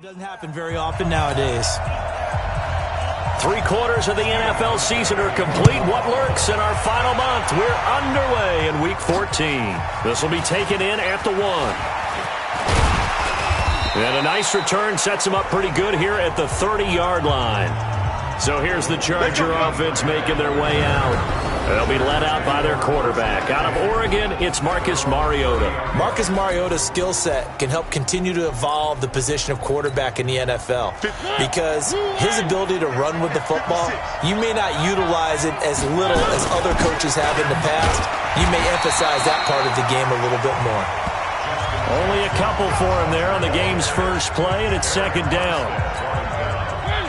It doesn't happen very often nowadays. 3/4 of the NFL season are complete. What lurks in our final month? We're underway in Week 14. This will be taken in at the 1. And a nice return sets them up pretty good here at the 30-yard line. So here's the Charger offense making their way out. They'll be led out by their quarterback. Out of Oregon, it's Marcus Mariota. Marcus Mariota's skill set can help continue to evolve the position of quarterback in the NFL because his ability to run with the football, you may not utilize it as little as other coaches have in the past. You may emphasize that part of the game a little bit more. Only a couple for him there on the game's first play, and it's second down.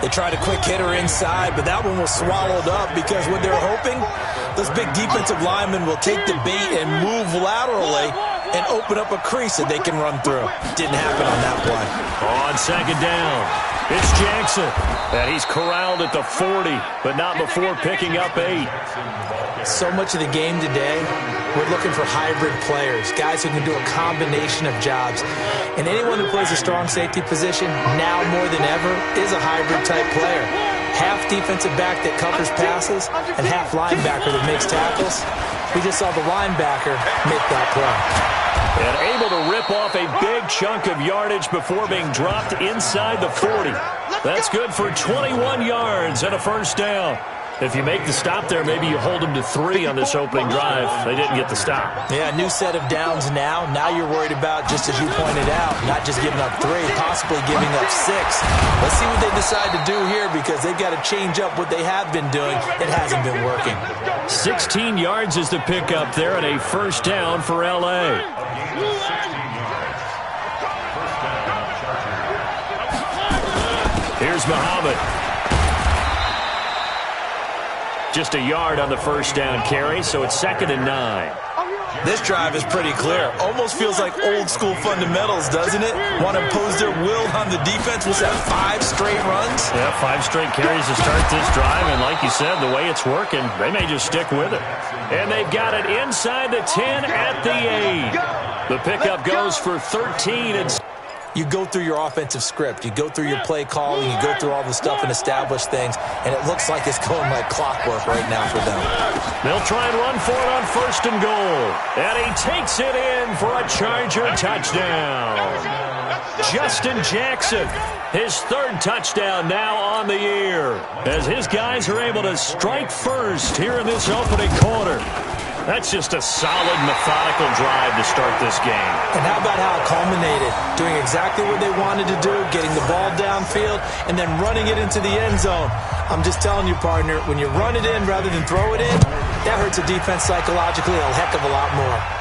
They tried a quick hitter inside, but that one was swallowed up because what they're hoping, those big defensive linemen will take the bait and move laterally and open up a crease that they can run through. Didn't happen on that play. On second down, it's Jackson. And he's corralled at the 40, but not before picking up 8. So much of the game today, we're looking for hybrid players, guys who can do a combination of jobs. And anyone who plays a strong safety position, now more than ever, is a hybrid-type player. Half defensive back that covers passes and half linebacker that makes tackles. We just saw the linebacker make that play. And able to rip off a big chunk of yardage before being dropped inside the 40. That's good for 21 yards and a first down. If you make the stop there, maybe you hold them to 3 on this opening drive. They didn't get the stop. Yeah, new set of downs now. Now you're worried about, just as you pointed out, not just giving up 3, possibly giving up 6. Let's see what they decide to do here because they've got to change up what they have been doing. It hasn't been working. 16 yards is the pickup there and a first down for L.A. Here's Muhammad. Just a yard on the first down carry, so it's 2nd and 9. This drive is pretty clear. Almost feels like old school fundamentals, doesn't it? Want to impose their will on the defense. Was that 5 straight runs? Yeah, 5 straight carries to start this drive, and like you said, the way it's working, they may just stick with it. And they've got it inside the 10 at the 8. The pickup goes for 13 and you go through your offensive script, you go through your play calling, you go through all the stuff and establish things, and it looks like it's going like clockwork right now for them. They'll try and run for it on 1st and goal. And he takes it in for a Charger touchdown. Justin Jackson, his 3rd touchdown now on the year, as his guys are able to strike first here in this opening quarter. That's just a solid, methodical drive to start this game. And how about how it culminated? Doing exactly what they wanted to do, getting the ball downfield, and then running it into the end zone. I'm just telling you, partner, when you run it in rather than throw it in, that hurts a defense psychologically a heck of a lot more.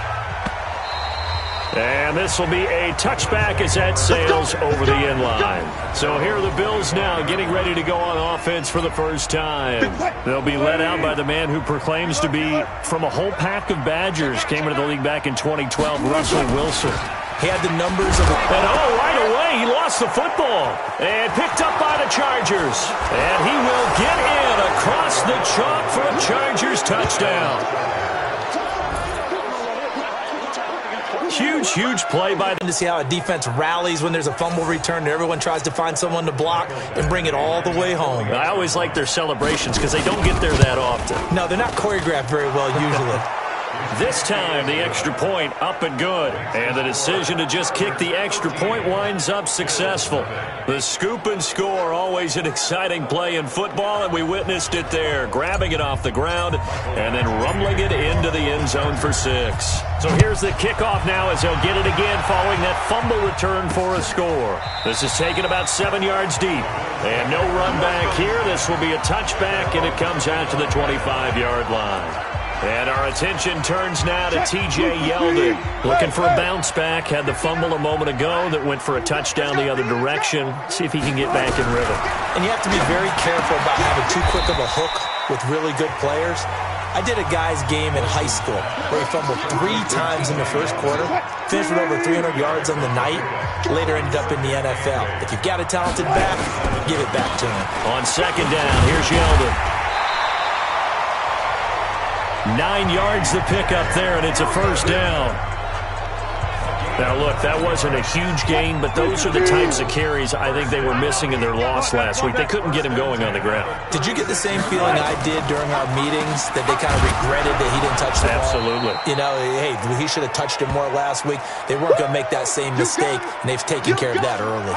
And this will be a touchback as that sails over the end line. So here are the Bills now getting ready to go on offense for the first time. They'll be led out by the man who proclaims to be from a whole pack of Badgers. Came into the league back in 2012, Russell Wilson. He had the numbers of it. And right away, he lost the football. And picked up by the Chargers. And he will get in across the chalk for a Chargers touchdown. Huge play by them. To see how a defense rallies when there's a fumble return and everyone tries to find someone to block and bring it all the way home. I always like their celebrations because they don't get there that often. No, they're not choreographed very well usually. This time, the extra point up and good. And the decision to just kick the extra point winds up successful. The scoop and score, always an exciting play in football, and we witnessed it there. Grabbing it off the ground and then rumbling it into the end zone for 6. So here's the kickoff now as they'll get it again following that fumble return for a score. This is taken about 7 yards deep. And no run back here. This will be a touchback, and it comes out to the 25-yard line. And our attention turns now to T.J. Yeldon. Looking for a bounce back. Had the fumble a moment ago that went for a touchdown the other direction. See if he can get back in rhythm. And you have to be very careful about having too quick of a hook with really good players. I did a guy's game in high school where he fumbled 3 times in the first quarter, finished with over 300 yards on the night, later ended up in the NFL. If you've got a talented back, give it back to him. On second down, here's Yeldon. 9 yards the pickup there, and it's a first down. Now, look, that wasn't a huge gain, but those are the types of carries I think they were missing in their loss last week. They couldn't get him going on the ground. Did you get the same feeling I did during our meetings, that they kind of regretted that he didn't touch the ball? Absolutely. You know, hey, he should have touched it more last week. They weren't going to make that same mistake, and they've taken care of that early.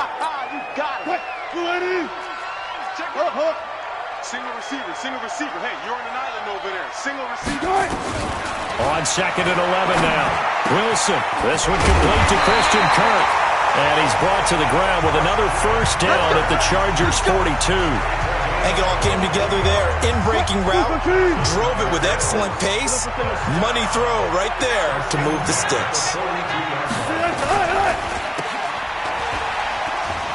Single receiver. Hey, you're on an island over there. Single receiver. On 2nd and 11 now. Wilson. This one complete to Christian Kirk. And he's brought to the ground with another first down at the Chargers' 42. I think it all came together there. In-breaking route. Drove it with excellent pace. Money throw right there to move the sticks.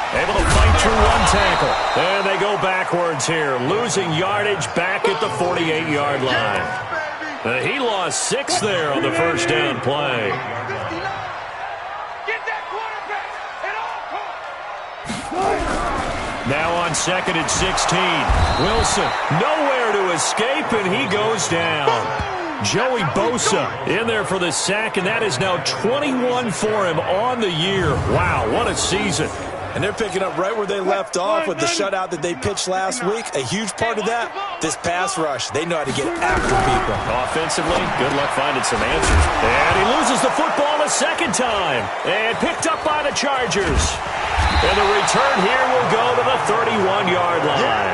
Able to fight through one tackle. And they go backwards here. Losing yardage back at the 48-yard line. He lost 6 there on the first down play. Now on 2nd and 16. Wilson nowhere to escape, and he goes down. Joey Bosa in there for the sack, and that is now 21 for him on the year. Wow, what a season. And they're picking up right where they left off with the shutout that they pitched last week. A huge part of that, this pass rush. They know how to get after people. Offensively, good luck finding some answers. And he loses the football a second time. And picked up by the Chargers. And the return here will go to the 31-yard line.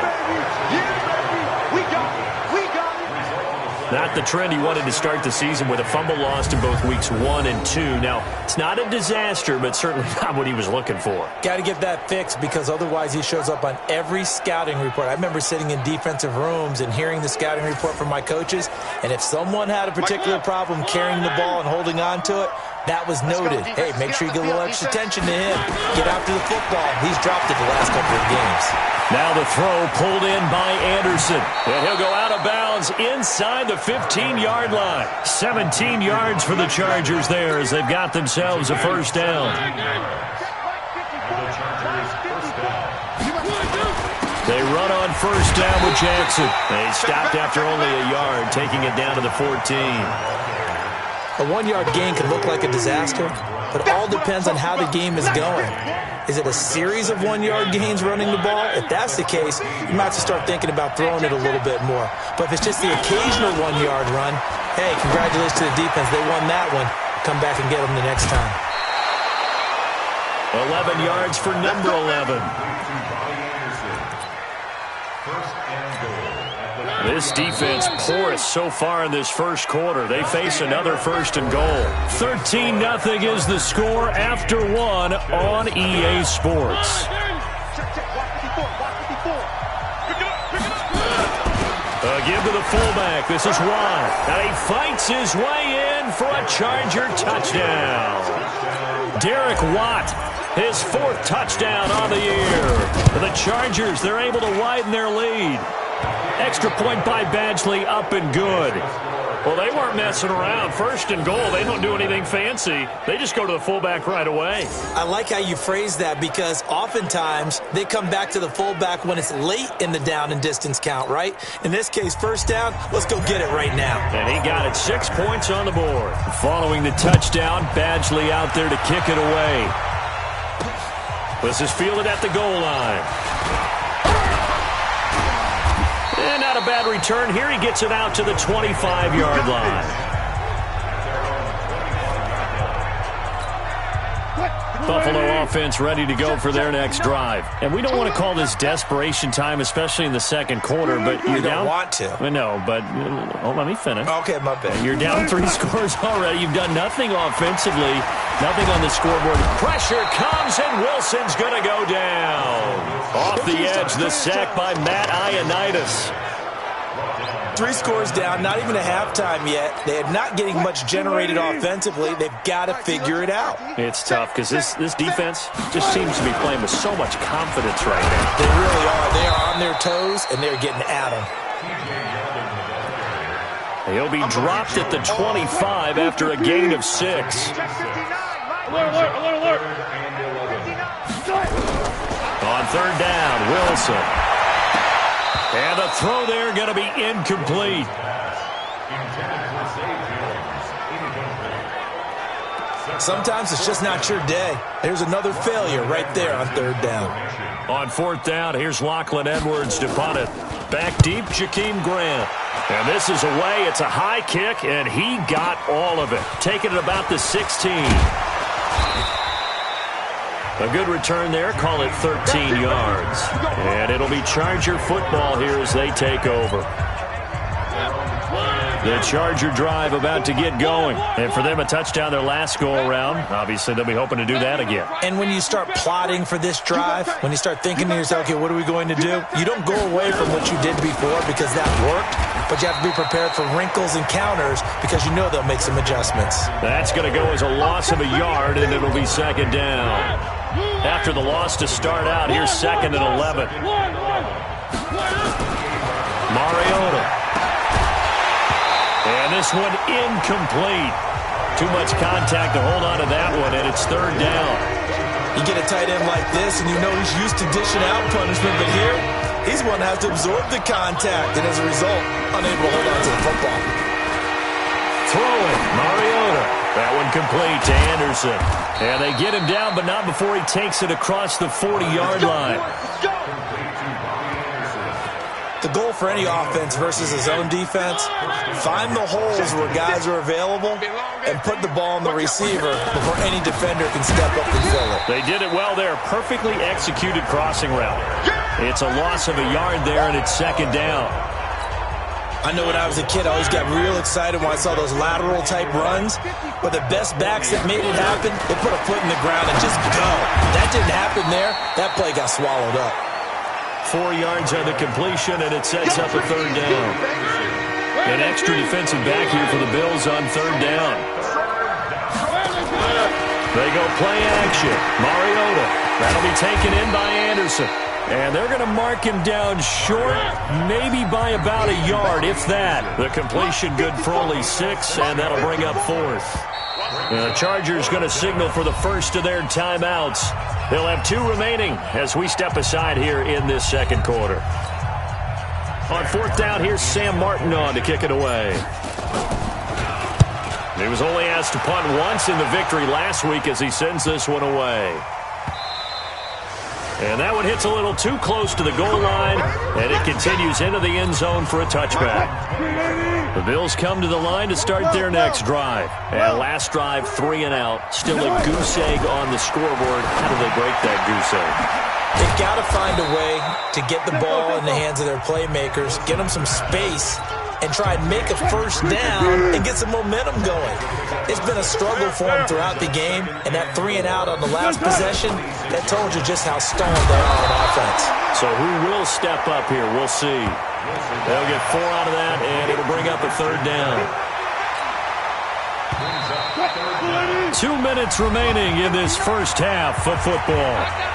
Not the trend he wanted to start the season, with a fumble lost in both weeks 1 and 2. Now, it's not a disaster, but certainly not what he was looking for. Got to get that fixed, because otherwise he shows up on every scouting report. I remember sitting in defensive rooms and hearing the scouting report from my coaches, and if someone had a particular problem carrying the ball and holding on to it, that was noted. Hey, make sure you get a little extra attention to him. Get after the football. He's dropped it the last couple of games. Now the throw pulled in by Anderson. And he'll go out of bounds inside the 15-yard line. 17 yards for the Chargers there as they've got themselves a first down. They run on first down with Jackson. They stopped after only a yard, taking it down to the 14. A 1-yard gain can look like a disaster, but it all depends on how the game is going. Is it a series of 1-yard gains running the ball? If that's the case, you might have to start thinking about throwing it a little bit more. But if it's just the occasional 1-yard run, hey, congratulations to the defense. They won that one. Come back and get them the next time. 11 yards for number 11. This defense porous so far in this first quarter. They face another first and goal. 13-0 is the score after 1 on EA Sports. Give to the fullback. This is Watt. And he fights his way in for a Charger touchdown. Derek Watt, his 4th touchdown on the year. For the Chargers, they're able to widen their lead. Extra point by Badgley, up and good. Well, they weren't messing around. First and goal, they don't do anything fancy. They just go to the fullback right away. I like how you phrase that, because oftentimes they come back to the fullback when it's late in the down and distance count, right? In this case, first down, let's go get it right now. And he got it. 6 points on the board. Following the touchdown, Badgley out there to kick it away. This is fielded at the goal line. And not a bad return here. He gets it out to the 25-yard line. Buffalo offense ready to go for their next drive. And we don't want to call this desperation time, especially in the second quarter, but you're down. Don't want to. I know, but let me finish. Okay, my bad. You're down 3 scores already. You've done nothing offensively, nothing on the scoreboard. Pressure comes, and Wilson's going to go down. Off the edge, the sack by Matt Ioannidis. 3 scores down, not even a halftime yet. They are not getting much generated offensively. They've got to figure it out. It's tough because this defense just seems to be playing with so much confidence right now. They really are. They are on their toes, and they're getting at them. He'll be dropped at the 25 after a gain of 6. Alert. On third down, Wilson. And the throw there going to be incomplete. Sometimes it's just not your day. There's another failure right there on third down. On fourth down, here's Lachlan Edwards to punt it. Back deep, Jakeem Grant. And this is away. It's a high kick, and he got all of it. Taking it about the 16. A good return there. Call it 13 yards. And it'll be Charger football here as they take over. The Charger drive about to get going. And for them, a touchdown their last go-around. Obviously, they'll be hoping to do that again. And when you start plotting for this drive, when you start thinking to yourself, okay, what are we going to do? You don't go away from what you did before because that worked, but you have to be prepared for wrinkles and counters because you know they'll make some adjustments. That's going to go as a loss of a yard, and it'll be second down. After the loss to start out, here's second and 11. Mariota. And this one incomplete. Too much contact to hold on to that one, and it's third down. You get a tight end like this, and you know he's used to dishing out punishment, but here, he's one that has to absorb the contact, and as a result, unable to hold on to the football. Throwing, Mariota. That one complete to Anderson. And they get him down, but not before he takes it across the 40-yard line. The goal for any offense versus his own defense, find the holes where guys are available and put the ball on the receiver before any defender can step up and fill it. They did it well there. Perfectly executed crossing route. It's a loss of a yard there, and it's second down. I know when I was a kid, I always got real excited when I saw those lateral-type runs. But the best backs that made it happen, they put a foot in the ground and just go. That didn't happen there. That play got swallowed up. 4 yards on the completion, and it sets up a third down. An extra defensive back here for the Bills on third down. They go play action. Mariota. That'll be taken in by Anderson. And they're going to mark him down short, maybe by about a yard, if that. The completion good for only 6, and that'll bring up fourth. The Chargers going to signal for the first of their timeouts. They'll have 2 remaining as we step aside here in this second quarter. On fourth down, here's Sam Martin on to kick it away. He was only asked to punt once in the victory last week as he sends this one away. And that one hits a little too close to the goal line, and it continues into the end zone for a touchback. The Bills come to the line to start their next drive. And last drive, 3 and out. Still a goose egg on the scoreboard. How do they break that goose egg? They've got to find a way to get the ball in the hands of their playmakers, get them some space, and try and make a first down and get some momentum going. It's been a struggle for them throughout the game, and that 3 and out on the last possession, that told you just how stoned they are on offense. So who will step up here? We'll see. They'll get 4 out of that, and it'll bring up a third down. 2 minutes remaining in this first half of football.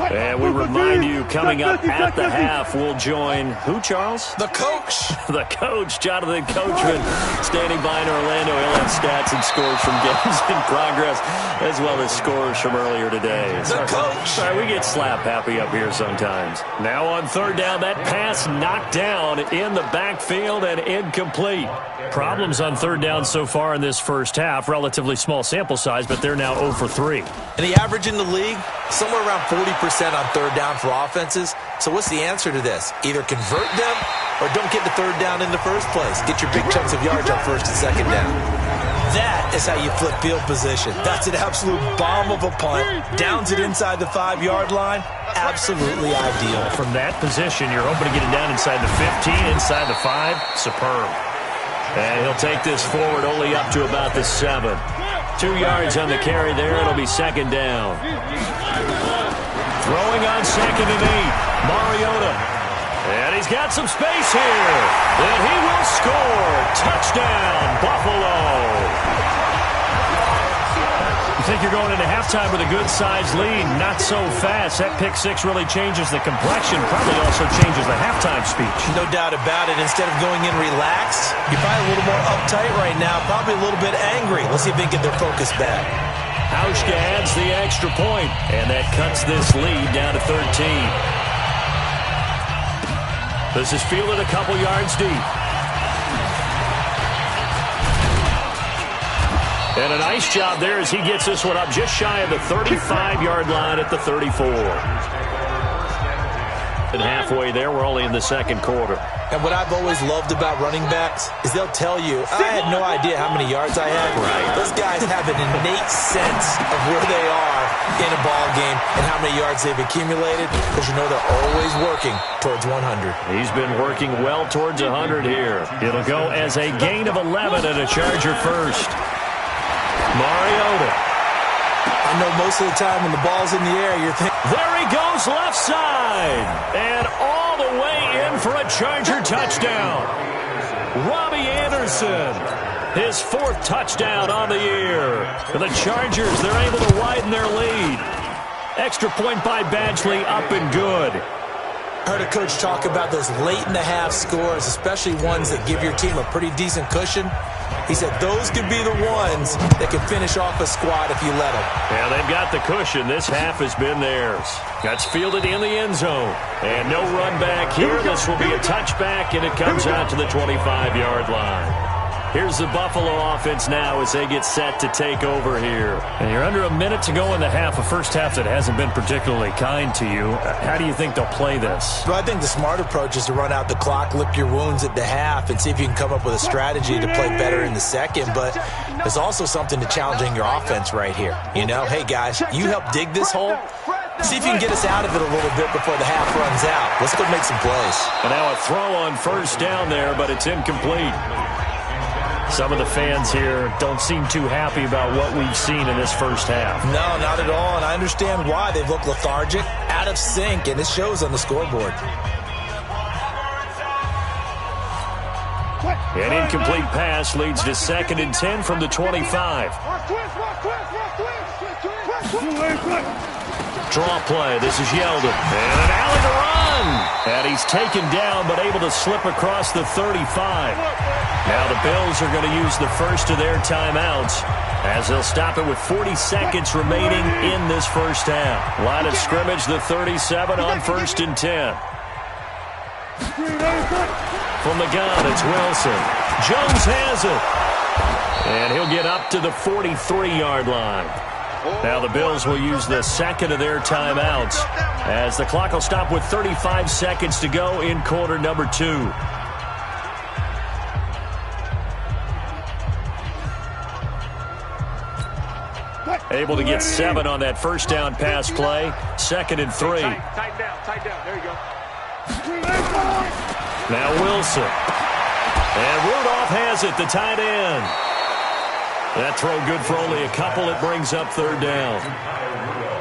And we remind you, coming up at the half, we'll join who, Charles? The coach. The coach, Jonathan Coachman, standing by in Orlando. He'll have stats and scores from games in progress, as well as scores from earlier today. The coach. Sorry, we get slap happy up here sometimes. Now on third down, that pass knocked down in the backfield and incomplete. Problems on third down so far in this first half. Relatively small sample size, but they're now 0 for 3. And the average in the league, somewhere around 40% on third down for offenses. So what's the answer to this? Either convert them or don't get the third down in the first place. Get your big chunks of yards on first and second down. That is how you flip field position. That's an absolute bomb of a punt. Downs it inside the 5-yard line. Absolutely ideal. From that position, you're hoping to get it down inside the 15, inside the 5. Superb. And he'll take this forward only up to about the 7. 2 yards on the carry there. It'll be second down. Throwing on second and 8. Mariota. And he's got some space here. And he will score. Touchdown, Buffalo. You think you're going into halftime with a good-sized lead. Not so fast. That pick 6 really changes the complexion. Probably also changes the halftime speech. No doubt about it. Instead of going in relaxed, you're probably a little more uptight right now. Probably a little bit angry. Let's see if they can get their focus back. Hauschka adds the extra point, and that cuts this lead down to 13. This is fielded a couple yards deep. And a nice job there as he gets this one up just shy of the 35-yard line at the 34. And halfway there, we're only in the second quarter. And what I've always loved about running backs is they'll tell you, I had no idea how many yards I had. Right. Those guys have an innate sense of where they are in a ball game and how many yards they've accumulated, because you know they're always working towards 100. He's been working well towards 100 here. It'll go as a gain of 11 and a Charger first. Mariota. I know most of the time when the ball's in the air, you're thinking, There he goes left side. And all the way in for a Charger touchdown. Robbie Anderson. His fourth touchdown on the year. For the Chargers, they're able to widen their lead. Extra point by Badgley, up and good. I heard a coach talk about those late-in-the-half scores, especially ones that give your team a pretty decent cushion. He said those could be the ones that can finish off a squad if you let them. Yeah, they've got the cushion. This half has been theirs. That's fielded in the end zone. And no run back here. This will be a touchback, and it comes out to the 25-yard line. Here's the Buffalo offense now as they get set to take over here. And you're under a minute to go in the half, a first half that hasn't been particularly kind to you. How do you think they'll play this? Well, I think the smart approach is to run out the clock, lick your wounds at the half, and see if you can come up with a strategy to play better in the second. But there's also something to challenging your offense right here. You know, hey, guys, you help dig this hole. See if you can get us out of it a little bit before the half runs out. Let's go make some plays. And now a throw on first down there, but it's incomplete. Some of the fans here don't seem too happy about what we've seen in this first half. No, not at all, and I understand why. They've looked lethargic, out of sync, and it shows on the scoreboard. An incomplete pass leads to 2nd and 10 from the 25. Draw play. This is Yeldon. And an alley to run. And he's taken down but able to slip across the 35. Now the Bills are going to use the first of their timeouts as they'll stop it with 40 seconds remaining in this first half. Line of scrimmage, the 37 on 1st and 10. From the gun, it's Wilson. Jones has it. And he'll get up to the 43-yard line. Now the Bills will use the second of their timeouts as the clock will stop with 35 seconds to go in quarter number 2. Able to get 7 on that first down pass play. 2nd and 3. Tight down. There you go. Now Wilson. And Rudolph has it, the tight end. That throw good for only a couple. It brings up 3rd down.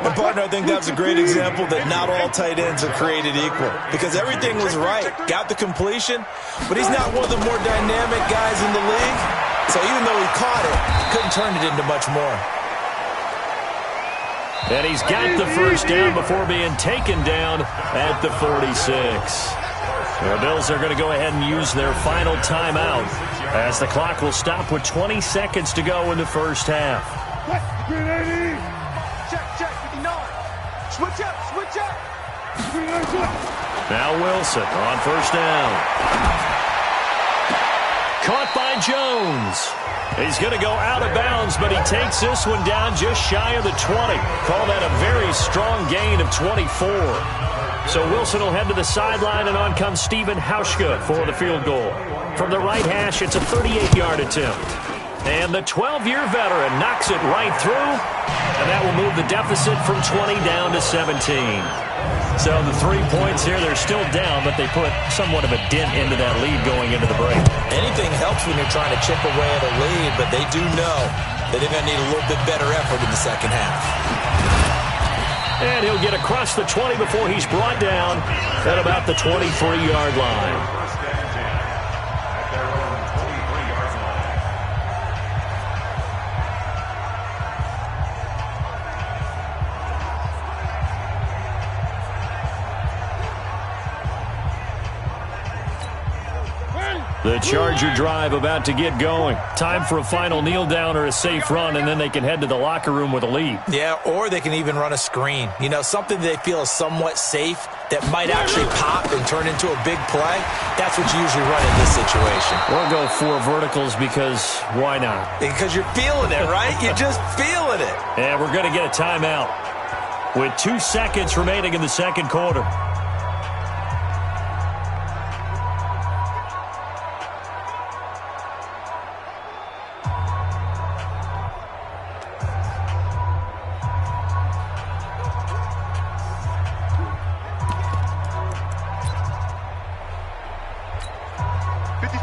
And partner, I think that's a great example that not all tight ends are created equal, because everything was right. Got the completion, but he's not one of the more dynamic guys in the league. So even though he caught it, couldn't turn it into much more. And he's got the first down before being taken down at the 46. The Bills are going to go ahead and use their final timeout as the clock will stop with 20 seconds to go in the first half. Check, 59. Switch up. Now Wilson on first down. Caught by Jones. He's going to go out of bounds, but he takes this one down just shy of the 20. Call that a very strong gain of 24. So Wilson will head to the sideline, and on comes Stephen Hauschka for the field goal. From the right hash, it's a 38-yard attempt. And the 12-year veteran knocks it right through, and that will move the deficit from 20 down to 17. So the 3 points here, they're still down, but they put somewhat of a dent into that lead going into the break. Anything helps when you're trying to chip away at a lead, but they do know that they're going to need a little bit better effort in the second half. And he'll get across the 20 before he's brought down at about the 23-yard line. The Charger drive about to get going. Time for a final kneel down or a safe run, and then they can head to the locker room with a lead. Yeah, or they can even run a screen. You know, something they feel is somewhat safe that might actually pop and turn into a big play, that's what you usually run in this situation. We'll go 4 verticals because why not? Because you're feeling it, right? You're just feeling it. And we're going to get a timeout with 2 seconds remaining in the second quarter.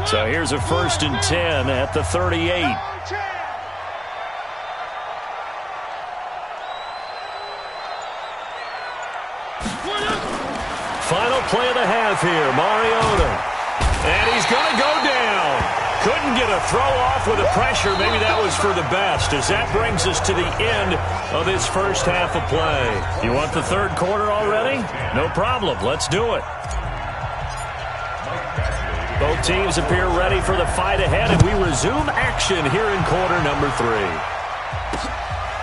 So here's a 1st and 10 at the 38. Final play of the half here, Mariota. And he's going to go down. Couldn't get a throw off with the pressure. Maybe that was for the best, as that brings us to the end of this first half of play. You want the third quarter already? No problem. Let's do it. Both teams appear ready for the fight ahead, and we resume action here in quarter number 3.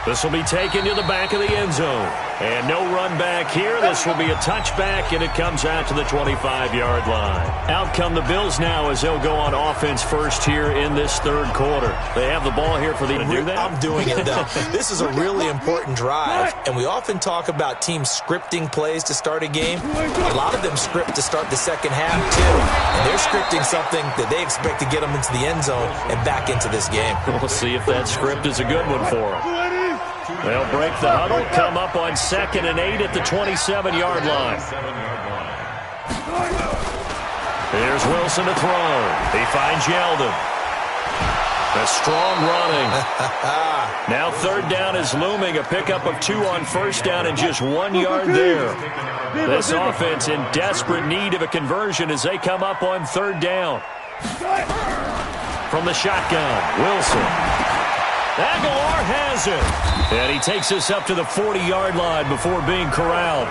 This will be taken to the back of the end zone. And no run back here. This will be a touchback, and it comes out to the 25-yard line. Out come the Bills now as they'll go on offense first here in this third quarter. They have the ball here for them to do that. I'm doing it, though. This is a really important drive, and we often talk about teams scripting plays to start a game. A lot of them script to start the second half, too. And they're scripting something that they expect to get them into the end zone and back into this game. We'll see if that script is a good one for them. They'll break the huddle, come up on 2nd and 8 at the 27-yard line. Here's Wilson to throw. He finds Yeldon. A strong running. Now 3rd down is looming. A pickup of 2 on 1st down and just 1 yard there. This offense in desperate need of a conversion as they come up on 3rd down. From the shotgun, Wilson. Aguilar has it. And he takes us up to the 40-yard line before being corralled.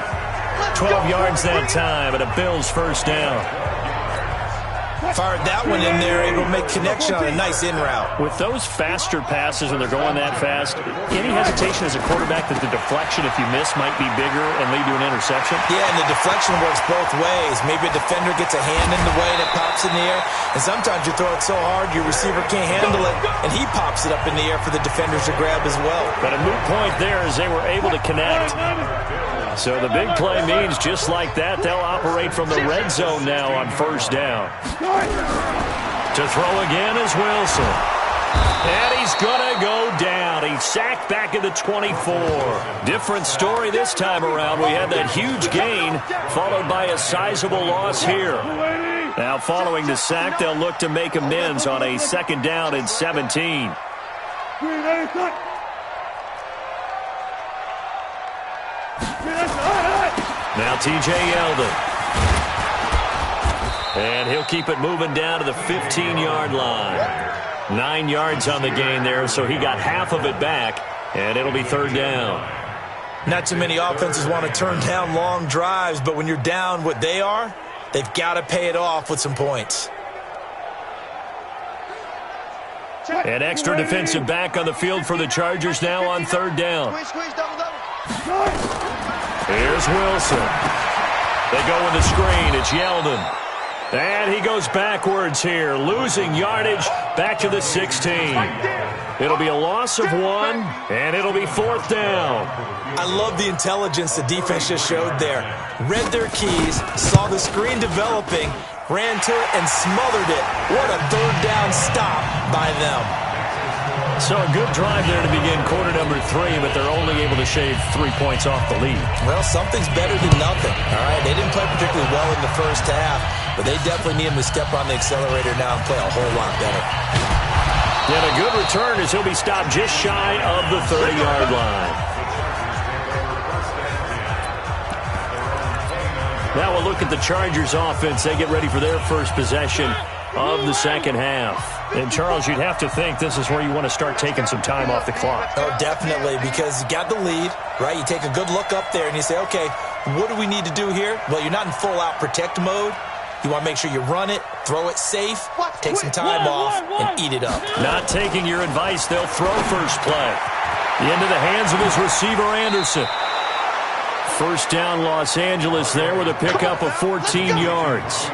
12 yards that time and a Bills first down. Fired that one in there, able to make connection on a nice in route. With those faster passes when they're going that fast, any hesitation as a quarterback that the deflection, if you miss, might be bigger and lead to an interception? Yeah, and the deflection works both ways. Maybe a defender gets a hand in the way and it pops in the air, and sometimes you throw it so hard your receiver can't handle it, and he pops it up in the air for the defenders to grab as well. But a moot point there as they were able to connect. So the big play means just like that, they'll operate from the red zone now on 1st down. To throw again is Wilson. And he's going to go down. He's sacked back at the 24. Different story this time around. We had that huge gain followed by a sizable loss here. Now following the sack, they'll look to make amends on a 2nd down and 17. Now T.J. Yeldon. And he'll keep it moving down to the 15-yard line. 9 yards on the gain there, so he got half of it back, and it'll be 3rd down. Not too many offenses want to turn down long drives, but when you're down what they are, they've got to pay it off with some points. An extra defensive back on the field for the Chargers now on 3rd down. Here's Wilson. They go with the screen. It's Yeldon. And he goes backwards here, losing yardage back to the 16. It'll be a loss of 1, and it'll be 4th down. I love the intelligence the defense just showed there. Read their keys, saw the screen developing, ran to it, and smothered it. What a 3rd down stop by them. So a good drive there to begin quarter number 3, but they're only able to shave 3 points off the lead. Well, something's better than nothing, all right? They didn't play particularly well in the first half, but they definitely need him to step on the accelerator now and play a whole lot better. And a good return as he'll be stopped just shy of the 30-yard line. Now we'll look at the Chargers offense. They get ready for their first possession of the second half. And, Charles, you'd have to think this is where you want to start taking some time off the clock. Oh, definitely, because you got the lead, right? You take a good look up there and you say, okay, what do we need to do here? Well, you're not in full-out protect mode. You want to make sure you run it, throw it safe, take some time off, and eat it up. Not taking your advice, they'll throw first play. Into the hands of his receiver, Anderson. First down, Los Angeles there with a pickup of 14 yards.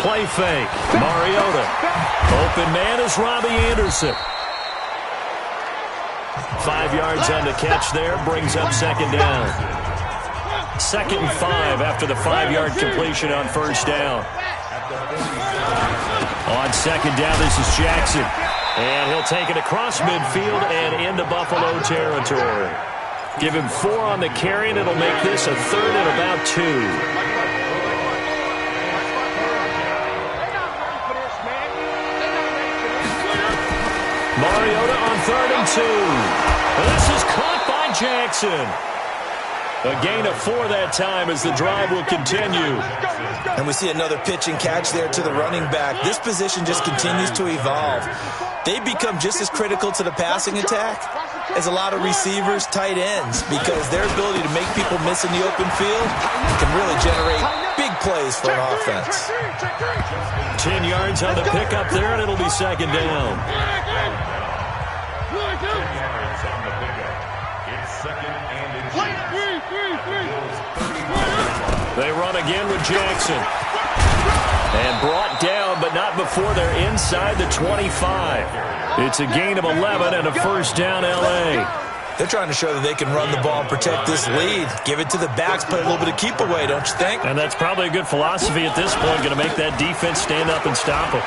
Play fake. Mariota. Open man is Robbie Anderson. 5 yards on the catch there. Brings up second down. 2nd and 5 after the 5-yard completion on first down. On second down, this is Jackson. And he'll take it across midfield and into Buffalo territory. Give him 4 on the carry, and it'll make this a 3rd and about 2. Mariota on 3rd and 2. This is caught by Jackson. A gain of 4 that time as the drive will continue. And we see another pitch and catch there to the running back. This position just continues to evolve. They become just as critical to the passing attack as a lot of receivers, tight ends, because their ability to make people miss in the open field can really generate big plays for an offense. 10 yards on the pickup there, and it'll be second down. They run again with Jackson. And brought down, but not before they're inside the 25. It's a gain of 11 and a first down, L.A. They're trying to show that they can run the ball and protect this lead. Give it to the backs, play a little bit of keep away, don't you think? And that's probably a good philosophy at this point, going to make that defense stand up and stop them.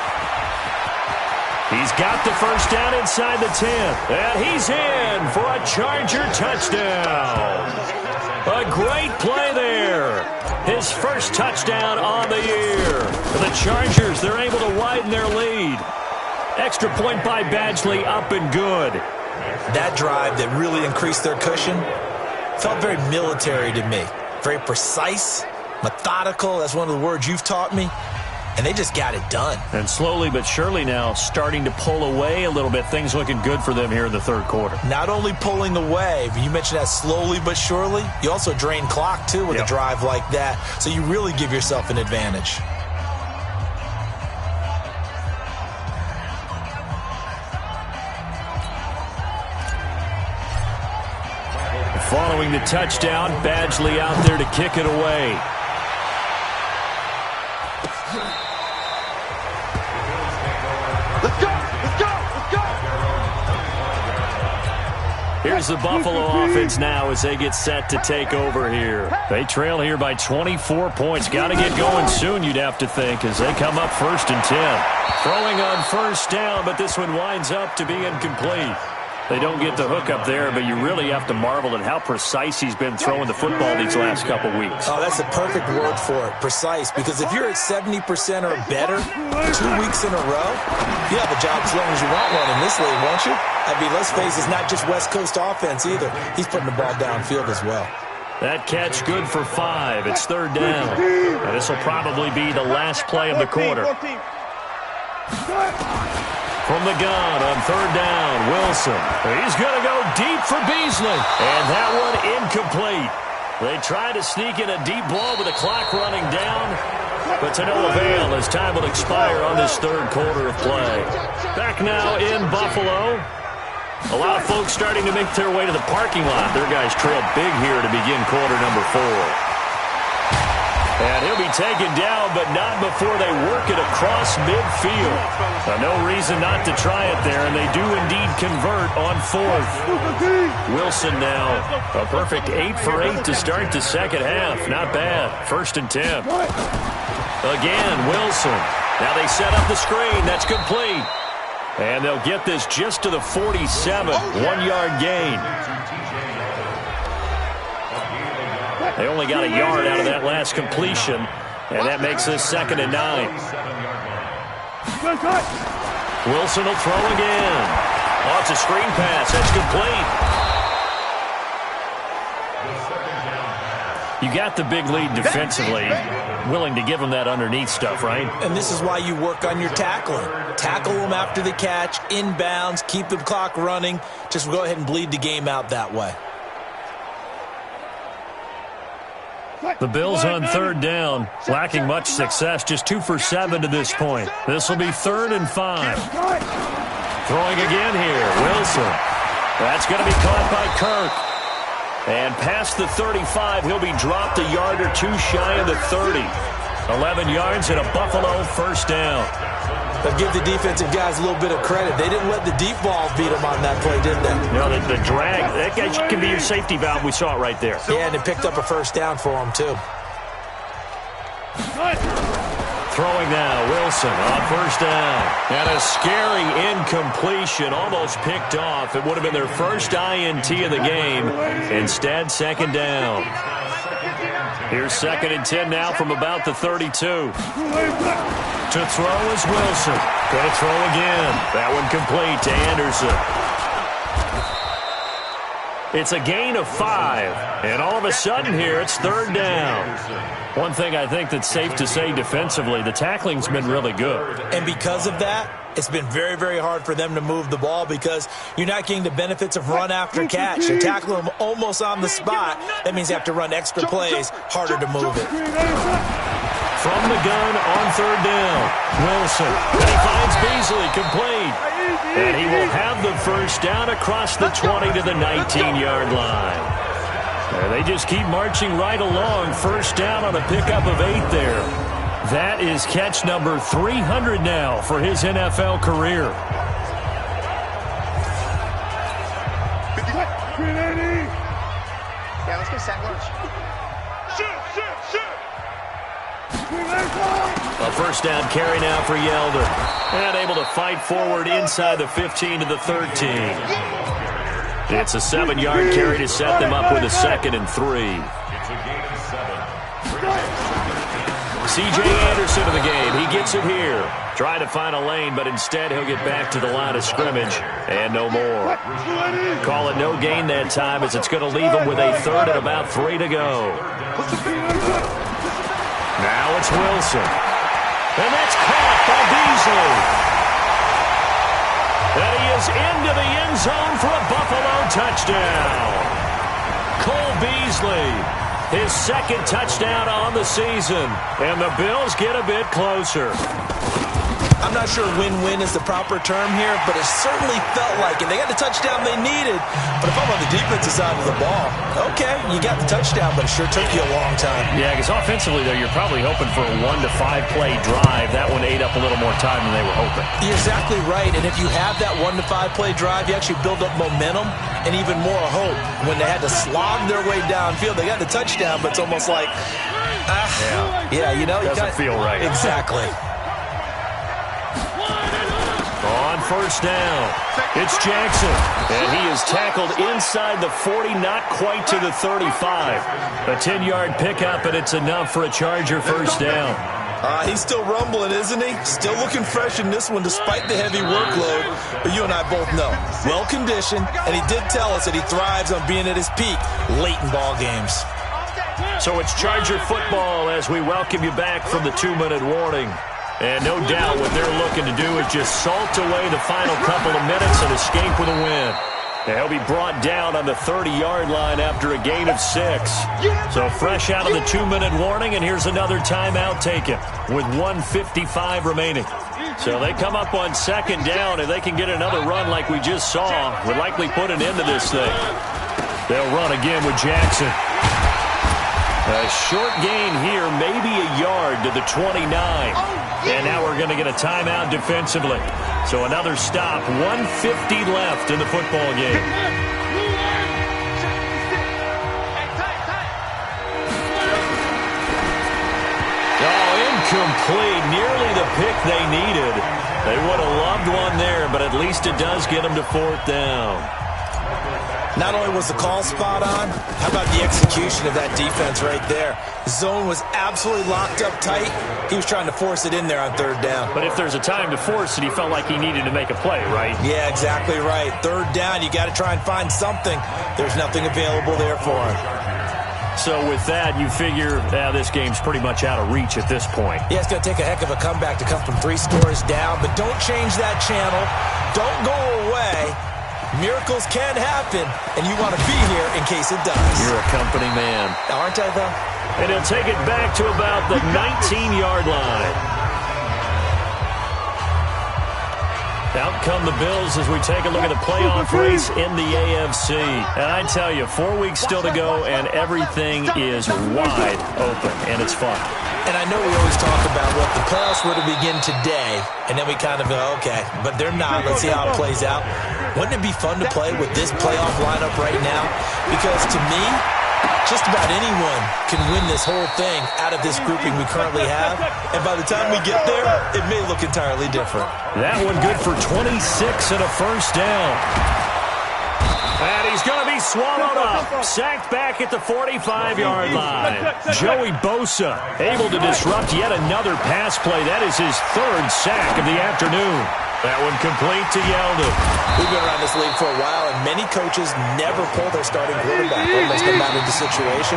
He's got the first down inside the 10. And he's in for a Charger touchdown. A great play there. His first touchdown on the year. For the Chargers, they're able to widen their lead. Extra point by Badgley, up and good. That drive that really increased their cushion felt very military to me. Very precise, methodical. That's one of the words you've taught me. And they just got it done. And slowly but surely now starting to pull away a little bit. Things looking good for them here in the third quarter. Not only pulling away, but you mentioned that slowly but surely. You also drain clock, too, with a drive like that. So you really give yourself an advantage. Following the touchdown, Badgley out there to kick it away. Here's the Buffalo offense now as they get set to take over here. They trail here by 24 points. Got to get going soon, you'd have to think, as they come up 1st and 10. Throwing on first down, but this one winds up to be incomplete. They don't get the hook up there, but you really have to marvel at how precise he's been throwing the football these last couple weeks. Oh, that's a perfect word for it, precise, because if you're at 70% or better 2 weeks in a row, you have a job as long as you want one in this league, won't you? I mean, let's face it, it's not just West Coast offense either. He's putting the ball downfield as well. That catch good for 5. It's 3rd down. Now, this will probably be the last play of the quarter. From the gun on 3rd down, Wilson. He's going to go deep for Beasley. And that one incomplete. They try to sneak in a deep ball with the clock running down, but to no avail as time will expire on this third quarter of play. Back now in Buffalo. A lot of folks starting to make their way to the parking lot. Their guys trail big here to begin quarter number 4. And he'll be taken down, but not before they work it across midfield. No reason not to try it there, and they do indeed convert on 4th. Wilson now, a perfect 8 for 8 to start the second half. Not bad. 1st and 10. Again, Wilson. Now they set up the screen. That's complete. And they'll get this just to the 47. 1-yard gain. They only got a yard out of that last completion, and that makes this 2nd and 9. Wilson will throw again. Oh, it's a screen pass. That's complete. You got the big lead defensively. Willing to give them that underneath stuff, right? And this is why you work on your tackling. Tackle them after the catch, inbounds, keep the clock running. Just go ahead and bleed the game out that way. The Bills on third down, lacking much success, just 2 for 7 to this point. This will be 3rd and 5. Throwing again here, Wilson. That's going to be caught by Kirk. And past the 35, he'll be dropped a yard or 2 shy of the 30. 11 yards and a Buffalo first down. But give the defensive guys a little bit of credit. They didn't let the deep ball beat them on that play, did they? No, the drag, that guy can be your safety valve. We saw it right there. Yeah, and it picked up a first down for him, too. Throwing now, Wilson on first down. And a scary incompletion, almost picked off. It would have been their first INT of the game. Instead, second down. Here's 2nd and 10 now from about the 32. To throw is Wilson. Going to throw again. That one complete to Anderson. It's a gain of 5. And all of a sudden here, it's 3rd down. One thing I think that's safe to say defensively, the tackling's been really good. And because of that, it's been very, very hard for them to move the ball because you're not getting the benefits of run after catch. You're tackling them almost on the spot. That means you have to run extra plays, harder to move it. From the gun on 3rd down, Wilson. And he finds Beasley complete. And he will have the first down across the 20 to the 19-yard line. And they just keep marching right along. First down on a pickup of 8 there. That is catch number 300 now for his NFL career. Yeah, let's get sack lunch. A first down carry now for Yelder. And able to fight forward inside the 15 to the 13. It's a 7-yard carry to set them up with a 2nd and 3. C.J. Anderson in the game. He gets it here. Trying to find a lane, but instead he'll get back to the line of scrimmage. And no more. Call it no gain that time as it's going to leave him with a 3rd and about 3 to go. Now it's Wilson. And that's caught by Beasley. And he is into the end zone for a Buffalo touchdown. Cole Beasley, his 2nd touchdown on the season. And the Bills get a bit closer. I'm not sure win-win is the proper term here, but it certainly felt like it. They got the touchdown they needed, but if I'm on the defensive side of the ball, okay, you got the touchdown, but it sure took you a long time. Yeah, because offensively, though, you're probably hoping for a 1 to 5 play drive. That one ate up a little more time than they were hoping. You're exactly right, and if you have that 1 to 5 play drive, you actually build up momentum and even more hope. When they had to slog their way downfield, they got the touchdown, but it's almost like, you know. Doesn't feel right. Exactly. On first down, it's Jackson. And he is tackled inside the 40, not quite to the 35. A 10-yard pickup, and it's enough for a Charger first down. He's still rumbling, isn't he? Still looking fresh in this one despite the heavy workload. But you and I both know, well-conditioned, and he did tell us that he thrives on being at his peak late in ball games. So it's Charger football as we welcome you back from the 2-minute warning. And no doubt what they're looking to do is just salt away the final couple of minutes and escape with a win. And he'll be brought down on the 30-yard line after a gain of 6. So fresh out of the 2-minute warning, and here's another timeout taken with 1:55 remaining. So they come up on 2nd down, and they can get another run like we just saw. Would likely put an end to this thing. They'll run again with Jackson. A short gain here, maybe a yard to the 29. And now we're going to get a timeout defensively. So another stop, 1:50 left in the football game. Oh, incomplete. Nearly the pick they needed. They would have loved one there, but at least it does get them to 4th down. Not only was the call spot on, how about the execution of that defense right there? The zone was absolutely locked up tight. He was trying to force it in there on 3rd down. But if there's a time to force it, he felt like he needed to make a play, right? Yeah, exactly right. 3rd down, you got to try and find something. There's nothing available there for him. So with that, you figure this game's pretty much out of reach at this point. Yeah, it's going to take a heck of a comeback to come from 3 scores down, but don't change that channel. Don't go away. Miracles can happen, and you want to be here in case it does. You're a company man. Aren't I, though? And he'll take it back to about the 19-yard line. Out come the Bills as we take a look at the playoff race in the AFC. And I tell you, 4 weeks still to go, and everything is wide open, and it's fun. And I know we always talk about what the playoffs were to begin today, and then we kind of go, okay, but they're not. Let's see how it plays out. Wouldn't it be fun to play with this playoff lineup right now? Because to me, just about anyone can win this whole thing out of this grouping we currently have. And by the time we get there, it may look entirely different. That one good for 26 and a first down. And he's going to be swallowed up. Sacked back at the 45-yard line. Joey Bosa able to disrupt yet another pass play. That is his third sack of the afternoon. That one complete to Yeldon. We've been around this league for a while, and many coaches never pull their starting quarterback almost no matter the situation.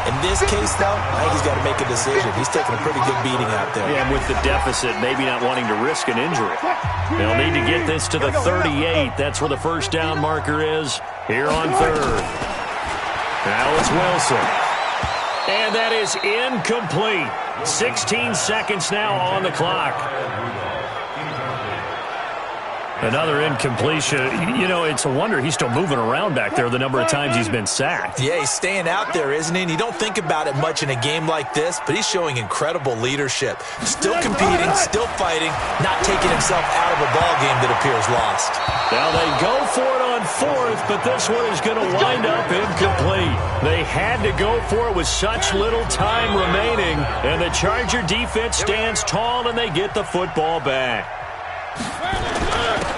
In this case, though, I think he's got to make a decision. He's taking a pretty good beating out there. Yeah, and with the deficit, maybe not wanting to risk an injury. They'll need to get this to the 38. That's where the first down marker is here on third. Now it's Wilson. And that is incomplete. 16 seconds now on the clock. Another incompletion. You know, it's a wonder he's still moving around back there the number of times he's been sacked. Yeah, he's staying out there, isn't he? And you don't think about it much in a game like this, but he's showing incredible leadership. Still competing, still fighting, not taking himself out of a ball game that appears lost. Now they go for it on fourth, but this one is going to wind up incomplete. They had to go for it with such little time remaining, and the Charger defense stands tall, and they get the football back.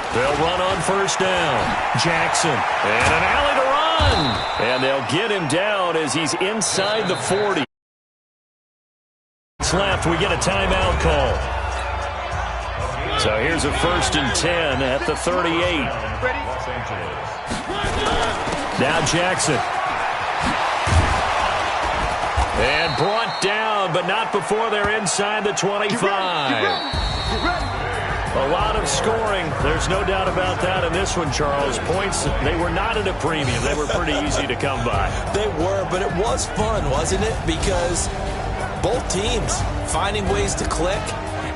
They'll run on first down. Jackson. And an alley to run. And they'll get him down as he's inside the 40. Left, we get a timeout call. So here's a 1st and 10 at the 38. Now Jackson. And brought down, but not before they're inside the 25. A lot of scoring. There's no doubt about that in this one, Charles. Points, they were not at a premium. They were pretty easy to come by. They were, but it was fun, wasn't it? Because both teams finding ways to click.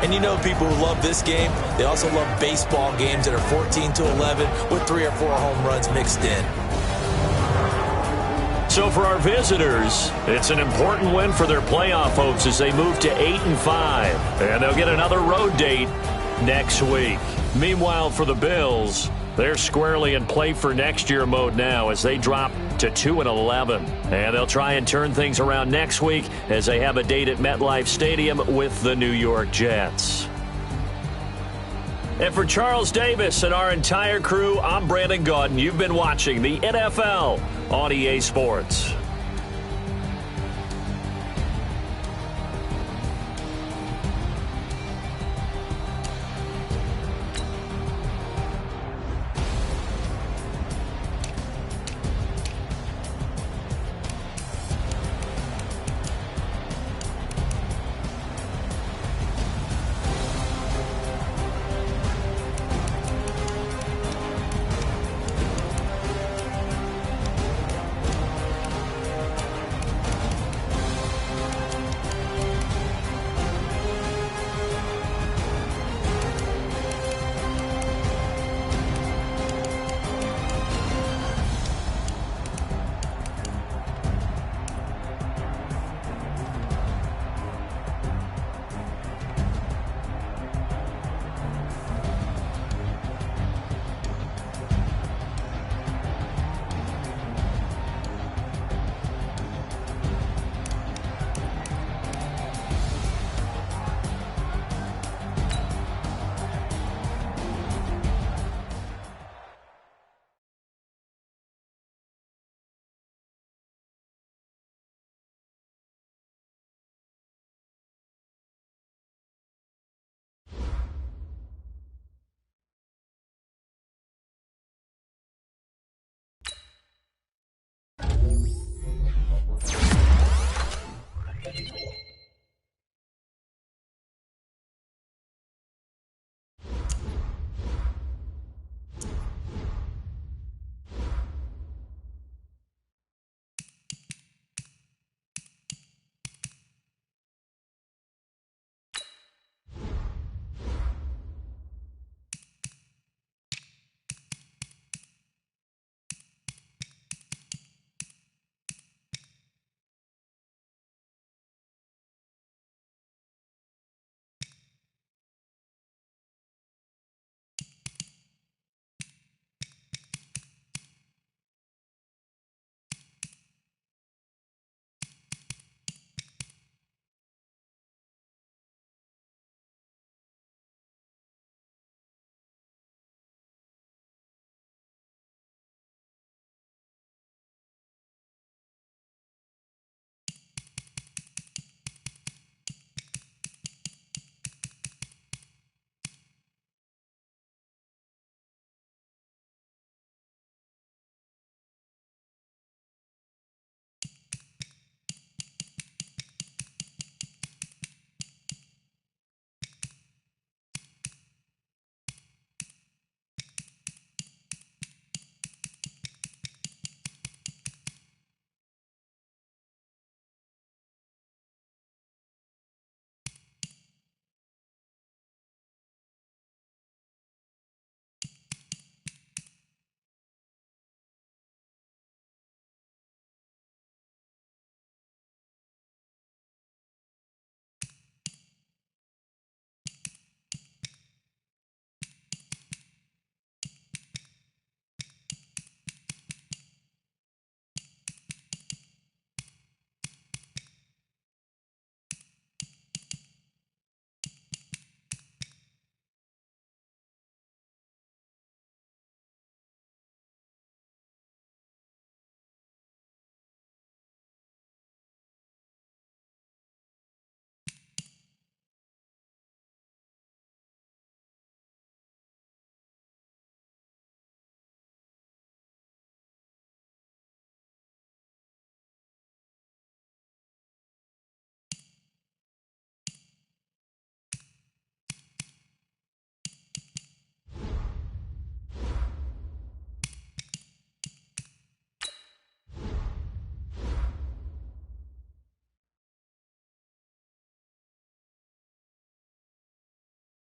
And you know people who love this game, they also love baseball games that are 14-11 with 3 or 4 home runs mixed in. So for our visitors, it's an important win for their playoff hopes as they move to 8-5. And they'll get another road date next week. Meanwhile, for the Bills, they're squarely in play for next year mode now as they drop to 2-11. And they'll try and turn things around next week as they have a date at MetLife Stadium with the New York Jets. And for Charles Davis and our entire crew, I'm Brandon Gaudin. You've been watching the NFL on EA Sports.